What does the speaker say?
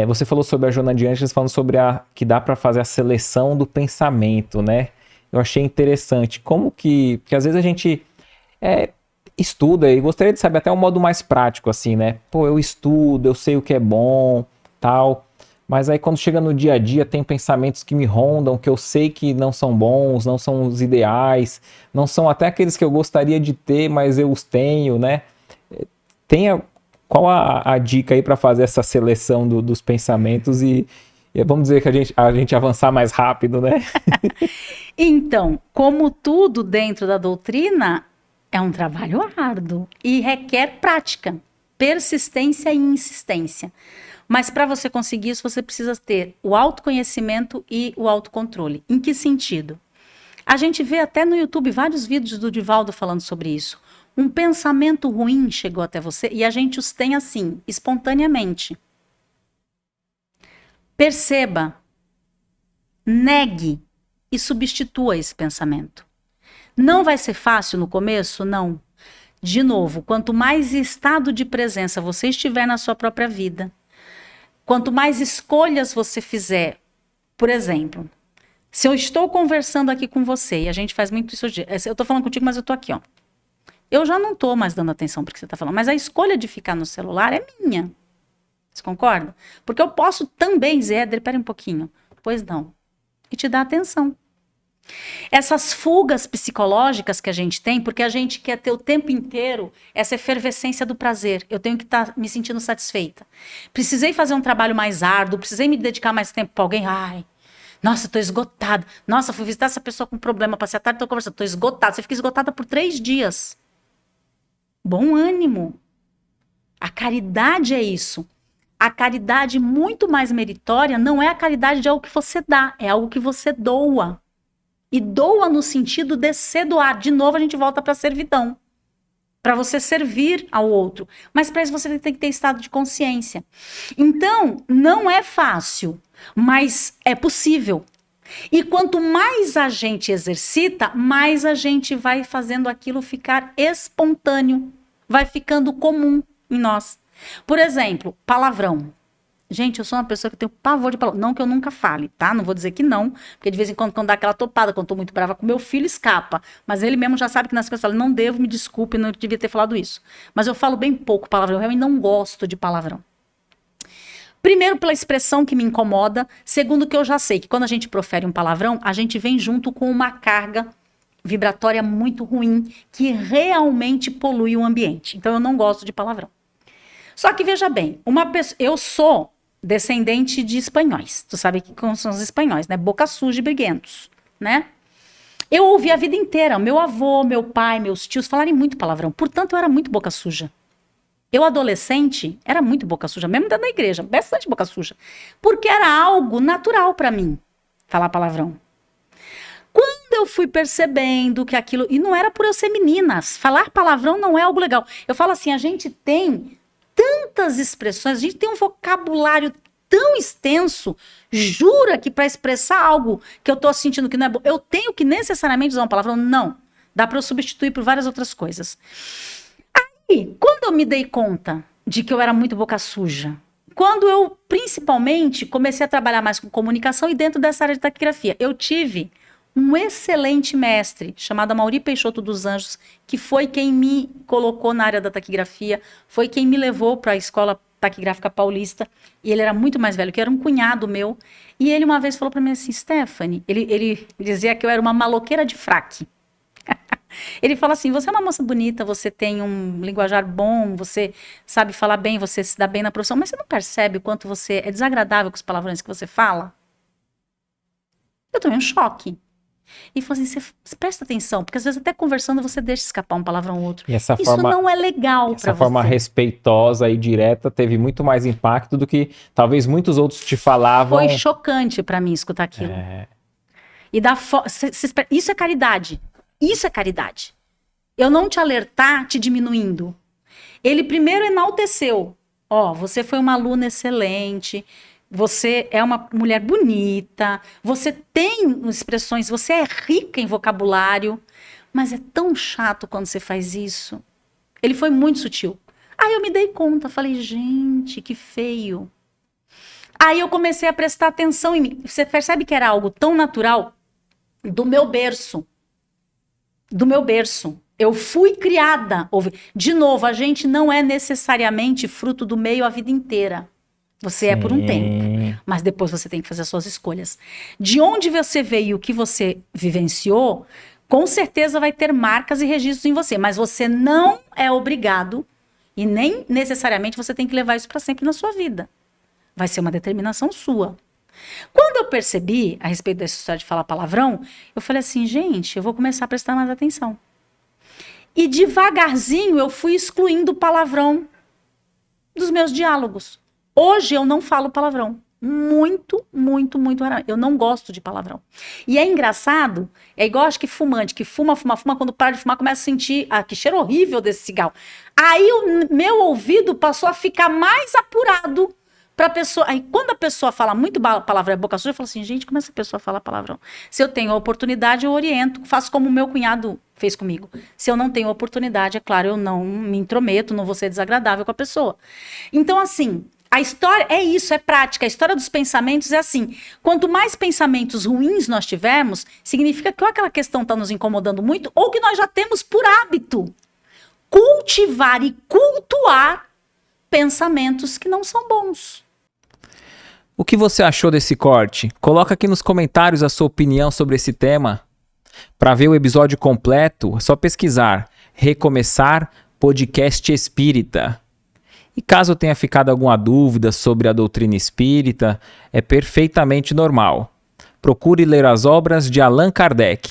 Você falou sobre a Joana de Ângeles, falando sobre que dá para fazer a seleção do pensamento, né? Eu achei interessante. Como que... Porque às vezes a gente é, estuda e gostaria de saber até um modo mais prático, assim, né? Pô, eu estudo, eu sei o que é bom, tal. Mas aí quando chega no dia a dia, tem pensamentos que me rondam, que eu sei que não são bons, não são os ideais, não são até aqueles que eu gostaria de ter, mas eu os tenho, né? Tenha, qual a dica aí para fazer essa seleção dos pensamentos e vamos dizer que a gente avançar mais rápido, né? Então, como tudo dentro da doutrina, é um trabalho árduo e requer prática, persistência e insistência. Mas para você conseguir isso, você precisa ter o autoconhecimento e o autocontrole. Em que sentido? A gente vê até no YouTube vários vídeos do Divaldo falando sobre isso. Um pensamento ruim chegou até você e a gente os tem assim, espontaneamente. Perceba, negue e substitua esse pensamento. Não vai ser fácil no começo? Não. De novo, quanto mais estado de presença você estiver na sua própria vida, quanto mais escolhas você fizer, por exemplo, se eu estou conversando aqui com você, e a gente faz muito isso hoje, eu estou falando contigo, mas eu estou aqui, ó. Eu já não estou mais dando atenção para o que você está falando, mas a escolha de ficar no celular é minha. Você concorda? Porque eu posso também dizer, Éder, pera um pouquinho. Pois não. E te dar atenção. Essas fugas psicológicas que a gente tem, porque a gente quer ter o tempo inteiro essa efervescência do prazer. Eu tenho que estar me sentindo satisfeita. Precisei fazer um trabalho mais árduo, precisei me dedicar mais tempo para alguém. Ai, nossa, tô esgotada. Nossa, fui visitar essa pessoa com problema, passei a tarde, tô conversando, tô esgotada. Você fica esgotada por 3 dias. Bom ânimo. A caridade é isso. A caridade muito mais meritória não é a caridade de algo que você dá, é algo que você doa. E doa no sentido de se doar. De novo, a gente volta para a servidão. Para você servir ao outro. Mas para isso você tem que ter estado de consciência. Então, não é fácil, mas é possível. E quanto mais a gente exercita, mais a gente vai fazendo aquilo ficar espontâneo. Vai ficando comum em nós. Por exemplo, palavrão. Gente, eu sou uma pessoa que tem pavor de palavrão. Não que eu nunca fale, tá? Não vou dizer que não, porque de vez em quando dá aquela topada, quando eu tô muito brava com meu filho, escapa. Mas ele mesmo já sabe que nas coisas eu falo, não devo, me desculpe, não devia ter falado isso. Mas eu falo bem pouco palavrão, eu realmente não gosto de palavrão. Primeiro, pela expressão que me incomoda. Segundo, que eu já sei que quando a gente profere um palavrão, a gente vem junto com uma carga vibratória muito ruim, que realmente polui o ambiente. Então, eu não gosto de palavrão. Só que, veja bem, eu sou descendente de espanhóis. Tu sabe que são os espanhóis, né? Boca suja e briguentos, né? Eu ouvi a vida inteira, meu avô, meu pai, meus tios falarem muito palavrão. Portanto, eu era muito boca suja. Eu, adolescente, era muito boca suja, mesmo dentro da igreja, bastante boca suja. Porque era algo natural para mim, falar palavrão. Quando eu fui percebendo que aquilo... E não era por eu ser menina. Falar palavrão não é algo legal. Eu falo assim, a gente tem tantas expressões, a gente tem um vocabulário tão extenso, jura que para expressar algo que eu tô sentindo que não é bom, eu tenho que necessariamente usar uma palavra? Não. Dá para eu substituir por várias outras coisas. Aí, quando eu me dei conta de que eu era muito boca suja, quando eu, principalmente, comecei a trabalhar mais com comunicação e dentro dessa área de taquigrafia, eu tive um excelente mestre, chamado Amaury Peixoto dos Anjos, que foi quem me colocou na área da taquigrafia, foi quem me levou para a Escola Taquigráfica Paulista, e ele era muito mais velho, que era um cunhado meu, e ele uma vez falou para mim assim, Stephanie, ele dizia que eu era uma maloqueira de fraque. Ele fala assim, você é uma moça bonita, você tem um linguajar bom, você sabe falar bem, você se dá bem na profissão, mas você não percebe o quanto você é desagradável com os palavrões que você fala? Eu tomei um choque. E falou assim, você presta atenção, porque às vezes até conversando você deixa escapar um palavrão ou outro. E essa Isso forma, não é legal para essa forma você. respeitosa e direta teve muito mais impacto do que talvez muitos outros te Foi falavam. chocante para mim escutar aquilo. E isso é caridade. Isso é caridade. Eu não te alertar te diminuindo. Ele primeiro enalteceu. Ó, você foi uma aluna excelente, você é uma mulher bonita, você tem expressões, você é rica em vocabulário, mas é tão chato quando você faz isso. Ele foi muito sutil. Aí eu me dei conta, falei, gente, que feio. Aí eu comecei a prestar atenção em mim. Você percebe que era algo tão natural do meu berço. Do meu berço. Eu fui criada. De novo, a gente não é necessariamente fruto do meio a vida inteira. Você é por um tempo, mas depois você tem que fazer as suas escolhas. De onde você veio e o que você vivenciou, com certeza vai ter marcas e registros em você, mas você não é obrigado e nem necessariamente você tem que levar isso para sempre na sua vida. Vai ser uma determinação sua. Quando eu percebi a respeito dessa história de falar palavrão, eu falei assim, gente, eu vou começar a prestar mais atenção. E devagarzinho eu fui excluindo o palavrão dos meus diálogos. Hoje eu não falo palavrão. Muito, muito, muito raramente. Eu não gosto de palavrão. E é engraçado, é igual acho que fumante, que fuma, quando para de fumar começa a sentir, que cheiro horrível desse cigarro. Aí o meu ouvido passou a ficar mais apurado pra pessoa. Aí quando a pessoa fala muito palavrão, é boca suja, eu falo assim, gente, como essa pessoa fala palavrão? Se eu tenho a oportunidade, eu oriento, faço como o meu cunhado fez comigo. Se eu não tenho oportunidade, é claro, eu não me intrometo, não vou ser desagradável com a pessoa. Então, assim, a história é isso, é prática. A história dos pensamentos é assim. Quanto mais pensamentos ruins nós tivermos, significa que ou aquela questão está nos incomodando muito, ou que nós já temos por hábito cultivar e cultuar pensamentos que não são bons. O que você achou desse corte? Coloca aqui nos comentários a sua opinião sobre esse tema. Para ver o episódio completo, é só pesquisar Recomeçar Podcast Espírita. E caso tenha ficado alguma dúvida sobre a doutrina espírita, é perfeitamente normal. Procure ler as obras de Allan Kardec.